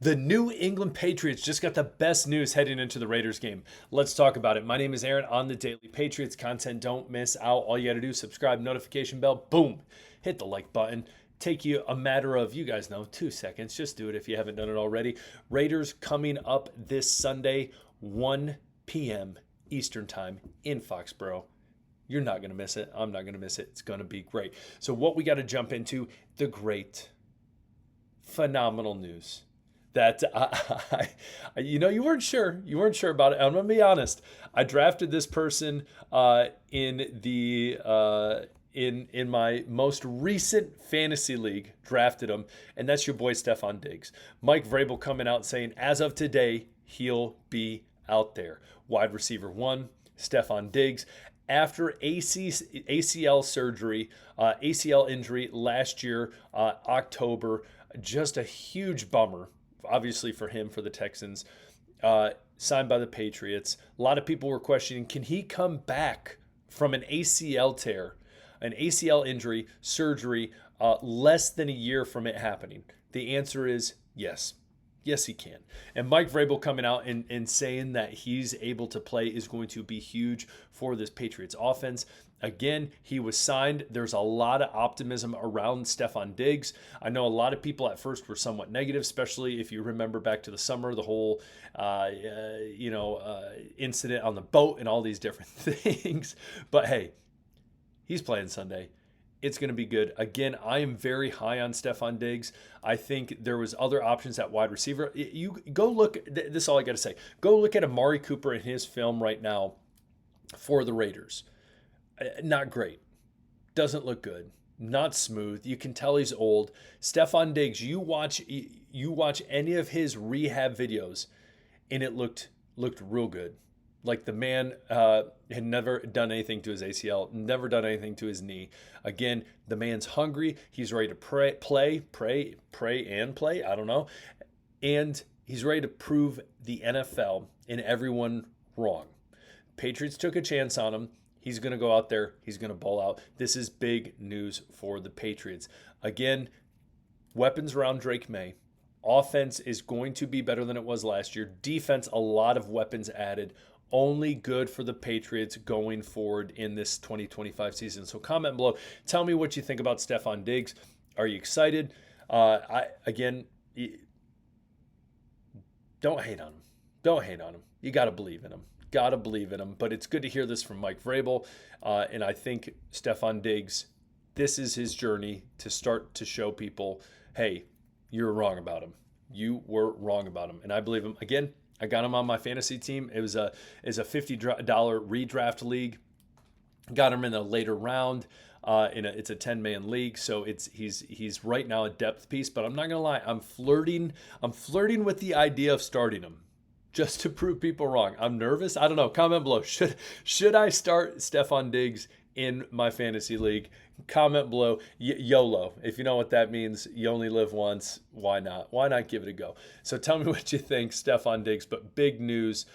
The New England Patriots just got the best news heading into the Raiders game. Let's talk about it. My name is Aaron on the Daily Patriots content. Don't miss out. All you got to do, subscribe, notification bell, boom, hit the like button. Take you a matter of, you guys know, 2 seconds. Just do it if you haven't done it already. Raiders coming up this Sunday, 1 p.m. Eastern Time in Foxborough. You're not going to miss it. I'm not going to miss it. It's going to be great. So, what we got to jump into, the great, phenomenal news that you weren't sure. You weren't sure about it. I'm gonna be honest. I drafted this person in the in my most recent fantasy league. Drafted him, and that's your boy Stefon Diggs. Mike Vrabel coming out saying, as of today, he'll be out there. Wide receiver one, Stefon Diggs. After ACL surgery, ACL injury last year, October, just a huge bummer obviously for him, for the Texans, signed by the Patriots. A lot of people were questioning, can he come back from an ACL tear, an ACL injury, surgery, less than a year from it happening? The answer is yes. Yes, he can. And Mike Vrabel coming out and saying that he's able to play is going to be huge for this Patriots offense. Again, he was signed. There's a lot of optimism around Stefon Diggs. I know a lot of people at first were somewhat negative, especially if you remember back to the summer, the whole incident on the boat and all these different things. But hey, he's playing Sunday. It's going to be good. Again, I am very high on Stefon Diggs. I think there was other options at wide receiver. You go look. This is all I got to say. Go look at Amari Cooper in his film right now for the Raiders. Not great. Doesn't look good. Not smooth. You can tell he's old. Stefon Diggs. You watch any of his rehab videos, and it looked real good. Like the man had never done anything to his ACL, never done anything to his knee. Again, the man's hungry. He's ready to play. I don't know. And he's ready to prove the NFL and everyone wrong. Patriots took a chance on him. He's going to go out there. He's going to ball out. This is big news for the Patriots. Again, weapons around Drake May. Offense is going to be better than it was last year. Defense, a lot of weapons added. Only good for the Patriots going forward in this 2025 season. So comment below. Tell me what you think about Stefon Diggs. Are you excited? Don't hate on him. Don't hate on him. You got to believe in him. Got to believe in him. But it's good to hear this from Mike Vrabel. And I think Stefon Diggs, this is his journey to start to show people, hey, you're wrong about him. You were wrong about him. And I believe him. Again, I got him on my fantasy team. It was a $50 redraft league. Got him in a later round. It's a 10-man league, so he's right now a depth piece. But I'm not gonna lie, I'm flirting with the idea of starting him, just to prove people wrong. I'm nervous. I don't know. Comment below. Should I start Stefon Diggs in my fantasy league? Comment below. YOLO. If you know what that means, you only live once. Why not? Why not give it a go? So tell me what you think, Stefon Diggs. But big news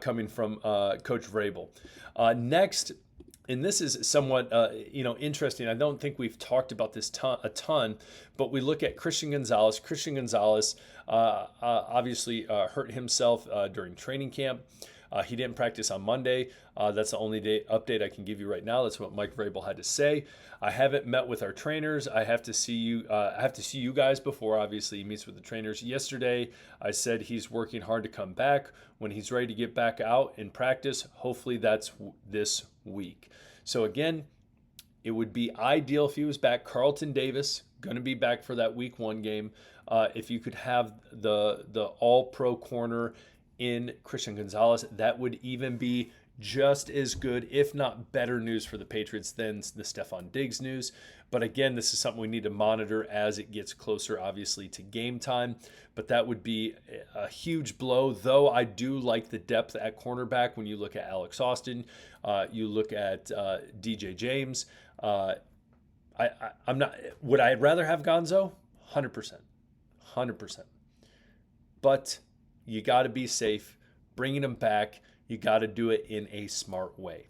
coming from Coach Vrabel. Next, and this is somewhat interesting. I don't think we've talked about this a ton, but we look at Christian Gonzalez. Christian Gonzalez obviously hurt himself during training camp. He didn't practice on Monday. That's the only update I can give you right now. That's what Mike Vrabel had to say. I haven't met with our trainers. I have to see you. I have to see you guys before. Obviously, he meets with the trainers. Yesterday, I said he's working hard to come back. When he's ready to get back out and practice, hopefully that's this week. So again, it would be ideal if he was back. Carlton Davis going to be back for that Week 1 game. If you could have the All-Pro corner in Christian Gonzalez, that would even be just as good, if not better news for the Patriots than the Stefon Diggs news. But again, this is something we need to monitor as it gets closer, obviously, to game time. But that would be a huge blow, though I do like the depth at cornerback when you look at Alex Austin, you look at DJ James. I'm not. Would I rather have Gonzo? 100%. 100%. But you got to be safe. Bringing him back, you got to do it in a smart way.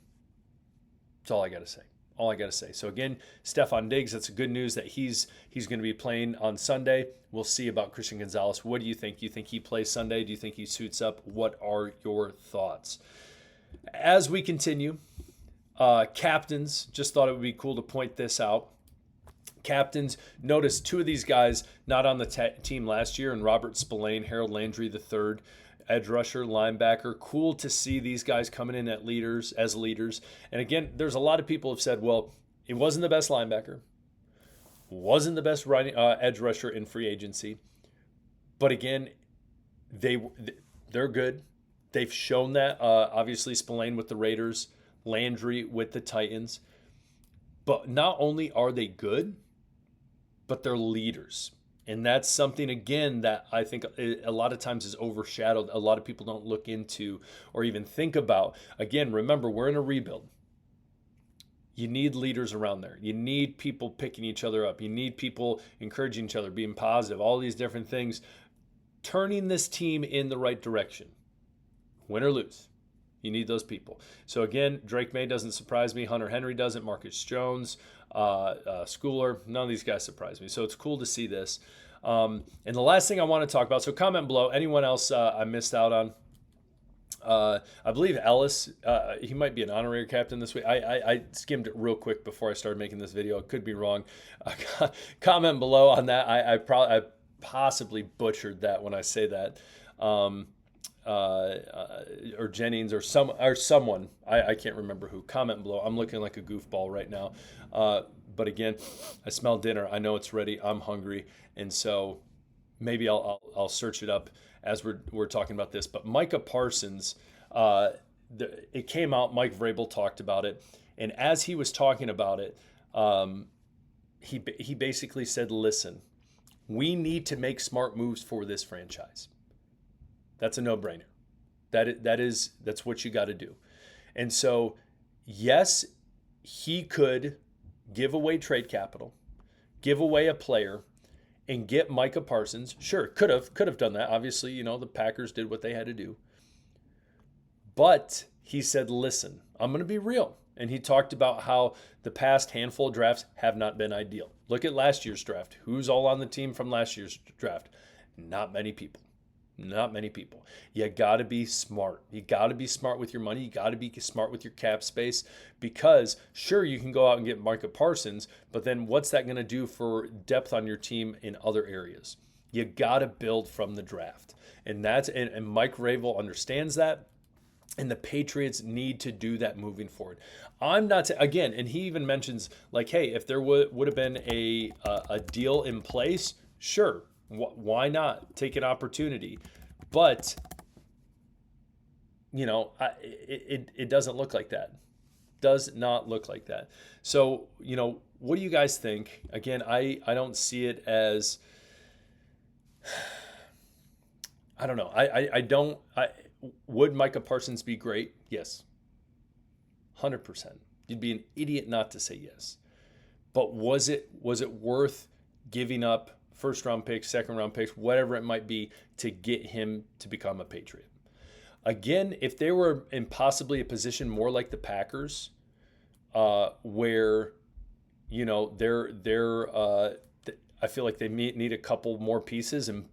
That's all I got to say. all I got to say. So again, Stefon Diggs, that's good news that he's going to be playing on Sunday. We'll see about Christian Gonzalez. What do you think? Do you think he plays Sunday? Do you think he suits up? What are your thoughts? As we continue, captains, just thought it would be cool to point this out. Captains, notice two of these guys not on the team last year, and Robert Spillane, Harold Landry III, edge rusher, linebacker. Cool to see these guys coming in as leaders. And again, there's a lot of people have said, well, it wasn't the best linebacker, wasn't the best edge rusher in free agency, but again, they're good. They've shown that. Obviously, Spillane with the Raiders, Landry with the Titans. But not only are they good, but they're leaders. And that's something, again, that I think a lot of times is overshadowed. A lot of people don't look into or even think about. Again, remember, we're in a rebuild. You need leaders around there. You need people picking each other up. You need people encouraging each other, being positive, all these different things, turning this team in the right direction. Win or lose. You need those people. So again, Drake May doesn't surprise me. Hunter Henry doesn't. Marcus Jones, Schooler, none of these guys surprise me. So it's cool to see this. And the last thing I want to talk about, so comment below, anyone else I missed out on? I believe Ellis, he might be an honorary captain this week. I skimmed it real quick before I started making this video. I could be wrong. Comment below on that. I possibly butchered that when I say that. Or Jennings or someone, I can't remember who. Comment below. I'm looking like a goofball right now. But again, I smell dinner. I know it's ready. I'm hungry. And so maybe I'll search it up as we're talking about this. But Micah Parsons, it came out, Mike Vrabel talked about it. And as he was talking about it, he basically said, listen, we need to make smart moves for this franchise. That's a no-brainer. That's what you got to do. And so, yes, he could give away trade capital, give away a player, and get Micah Parsons. Sure, could have done that. Obviously, the Packers did what they had to do. But he said, listen, I'm going to be real. And he talked about how the past handful of drafts have not been ideal. Look at last year's draft. Who's all on the team from last year's draft? Not many people. Not many people. You got to be smart. You got to be smart with your money. You got to be smart with your cap space, because sure, you can go out and get Micah Parsons, but then what's that going to do for depth on your team in other areas? You got to build from the draft. And Mike Vrabel understands that. And the Patriots need to do that moving forward. I'm not again, and he even mentions like, hey, if there would have been a deal in place, sure. Why not take an opportunity? But, it doesn't look like that. Does not look like that. So, what do you guys think? Again, I don't see it as, I don't know. Would Micah Parsons be great? Yes. 100%. You'd be an idiot not to say yes. But was it worth giving up first round picks, second round picks, whatever it might be, to get him to become a Patriot? Again, if they were in possibly a position more like the Packers, where, I feel like they need a couple more pieces, and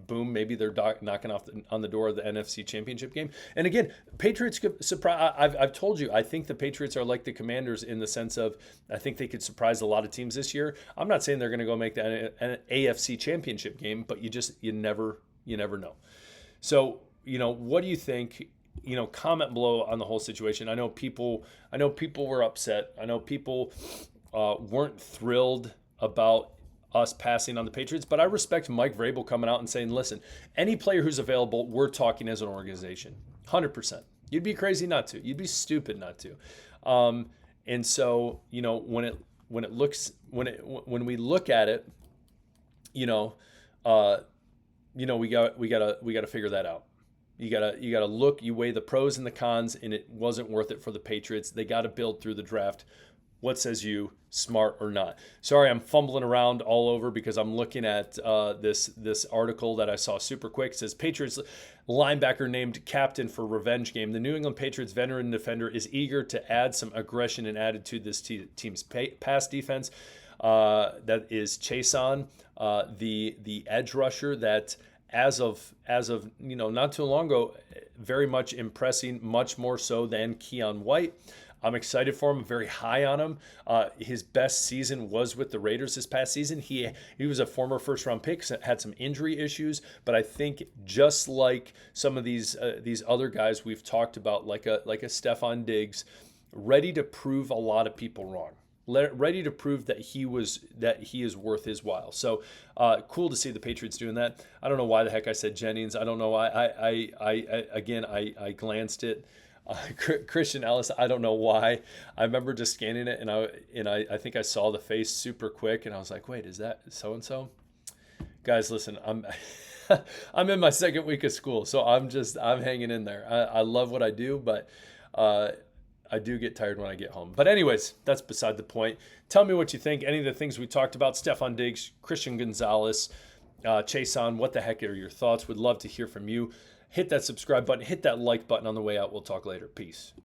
boom, maybe they're knocking on the door of the NFC Championship game. And again, Patriots could surprise. I've told you, I think the Patriots are like the Commanders in the sense of I think they could surprise a lot of teams this year. I'm not saying they're going to go make the AFC Championship game, but you never know. So, what do you think? Comment below on the whole situation. I know people were upset. I know people weren't thrilled about us passing on the Patriots, but I respect Mike Vrabel coming out and saying, listen, any player who's available, we're talking as an organization. 100%. You'd be crazy not to. You'd be stupid not to. And so, when we look at it, we gotta figure that out. You gotta look, you weigh the pros and the cons, and it wasn't worth it for the Patriots. They got to build through the draft. What says you, smart or not? Sorry, I'm fumbling around all over because I'm looking at this article that I saw super quick. It says Patriots linebacker named captain for revenge game. The New England Patriots veteran defender is eager to add some aggression and attitude to this team's pass defense. That is Chason, the edge rusher that as of not too long ago, very much impressing, much more so than Keon White. I'm excited for him. I'm very high on him. His best season was with the Raiders this past season. He was a former first-round pick, had some injury issues, but I think just like some of these other guys we've talked about, like a Stephon Diggs, ready to prove a lot of people wrong. Ready to prove that he is worth his while. So cool to see the Patriots doing that. I don't know why the heck I said Jennings. I don't know why. I glanced it. Christian Ellis, I don't know why. I remember just scanning it, and I think I saw the face super quick, and I was like, wait, is that so and so? Guys, listen, I'm in my second week of school, so I'm hanging in there. I love what I do, but I do get tired when I get home. But anyways, that's beside the point. Tell me what you think. Any of the things we talked about, Stephon Diggs, Christian Gonzalez, Chason, what the heck are your thoughts? Would love to hear from you. Hit that subscribe button. Hit that like button on the way out. We'll talk later. Peace.